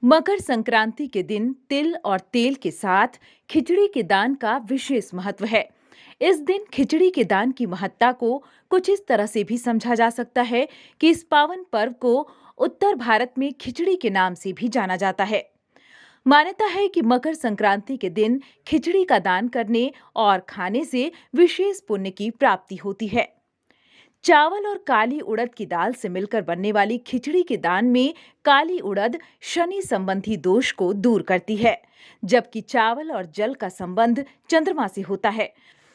मकर संक्रांति के दिन तिल और तेल के साथ खिचड़ी के दान का विशेष महत्व है। इस दिन खिचड़ी के दान की महत्ता को कुछ इस तरह से भी समझा जा सकता है कि इस पावन पर्व को उत्तर भारत में खिचड़ी के नाम से भी जाना जाता है। मान्यता है कि मकर संक्रांति के दिन खिचड़ी का दान करने और खाने से विशेष पुण्य की प्राप्ति होती है। चावल और काली उड़द की दाल से मिलकर बनने वाली खिचड़ी के दान में काली उड़द शनि संबंधी दोष को दूर करती है, जबकि चावल और जल का संबंध चंद्रमा से होता है,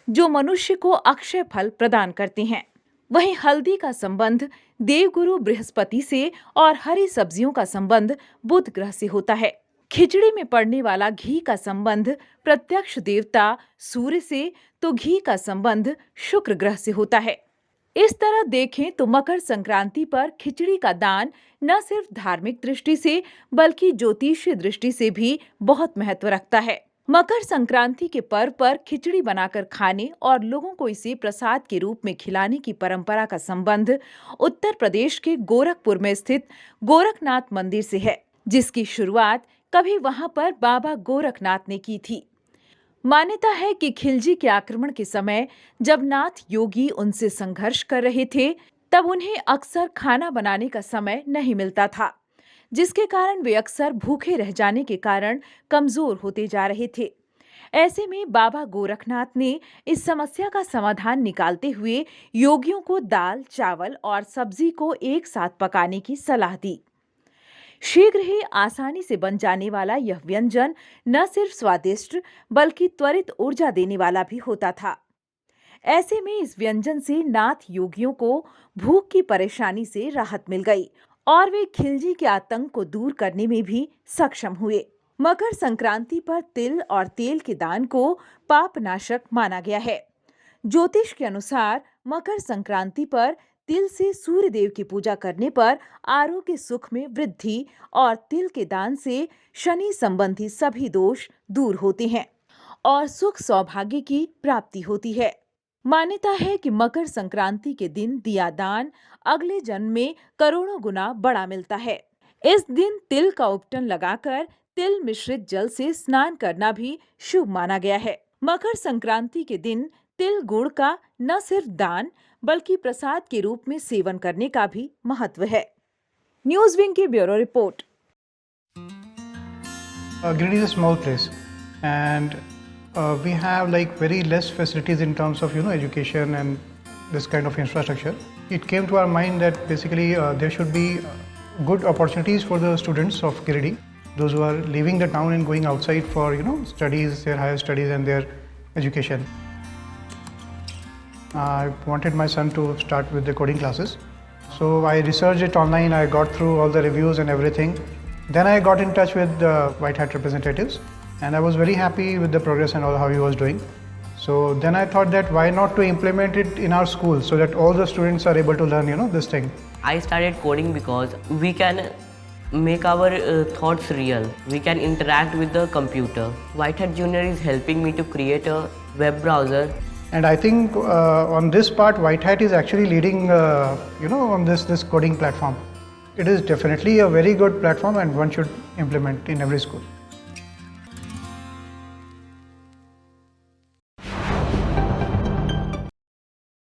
जो मनुष्य को अक्षय फल प्रदान करते हैं। वहीं हल्दी का संबंध देवगुरु बृहस्पति से और हरी सब्जियों का संबंध बुध ग्रह से होता है। खिचड़ी में पड़ने वाला घी का संबंध प्रत्यक्ष देवता सूर्य से, तो घी का संबंध शुक्र ग्रह से होता है। इस तरह देखें तो मकर संक्रांति पर खिचड़ी का दान न सिर्फ धार्मिक दृष्टि से बल्कि ज्योतिषीय दृष्टि से भी बहुत महत्व रखता है। मकर संक्रांति के पर्व पर खिचड़ी बनाकर खाने और लोगों को इसे प्रसाद के रूप में खिलाने की परंपरा का संबंध उत्तर प्रदेश के गोरखपुर में स्थित गोरखनाथ मंदिर से है, जिसकी शुरुआत कभी वहां पर बाबा गोरखनाथ ने की थी। मान्यता है कि खिलजी के आक्रमण के समय जब नाथ योगी उनसे संघर्ष कर रहे थे, तब उन्हें अक्सर खाना बनाने का समय नहीं मिलता था, जिसके कारण वे अक्सर भूखे रह जाने के कारण कमजोर होते जा रहे थे। ऐसे में बाबा गोरखनाथ ने इस समस्या का समाधान निकालते हुए योगियों को दाल, चावल और सब्जी को एक साथ पकाने की सलाह दी। शीघ्र ही आसानी से बन जाने वाला यह व्यंजन न सिर्फ स्वादिष्ट बल्कि त्वरित ऊर्जा देने वाला भी होता था। ऐसे में इस व्यंजन से नाथ योगियों को भूख की परेशानी से राहत मिल गई और वे खिलजी के आतंक को दूर करने में भी सक्षम हुए। मकर संक्रांति पर तिल और तेल के दान को पापनाशक माना गया है। ज्योतिष के अनुसार मकर संक्रांति पर तिल से सूर्य देव की पूजा करने पर आरोग्य सुख में वृद्धि और तिल के दान से शनि संबंधी सभी दोष दूर होते हैं और सुख सौभाग्य की प्राप्ति होती है। मान्यता है कि मकर संक्रांति के दिन दिया दान अगले जन्म में करोड़ों गुना बड़ा मिलता है। इस दिन तिल का उपटन लगाकर तिल मिश्रित जल से स्नान करना भी शुभ माना गया है। मकर संक्रांति के दिन तिल गुड़ का न सिर्फ दान बल्कि प्रसाद के रूप में सेवन करने का भी महत्व है। न्यूज विंग की bureau report. Girirdi is a small place, and we have like very less facilities in terms of education and this kind of infrastructure. It came to our mind that basically there should be good opportunities for the students of Girirdi, those who are leaving the town and going outside for studies, their higher studies and their education. I wanted my son to start with the coding classes, so I researched it online. I got through all the reviews and everything. Then I got in touch with the White Hat representatives, and I was very happy with the progress and all how he was doing. So then I thought that why not to implement it in our school so that all the students are able to learn this thing. I started coding because we can make our thoughts real. We can interact with the computer. White Hat Junior is helping me to create a web browser. And I think on this part, White Hat is actually leading, on this coding platform. It is definitely a very good platform and one should implement in every school.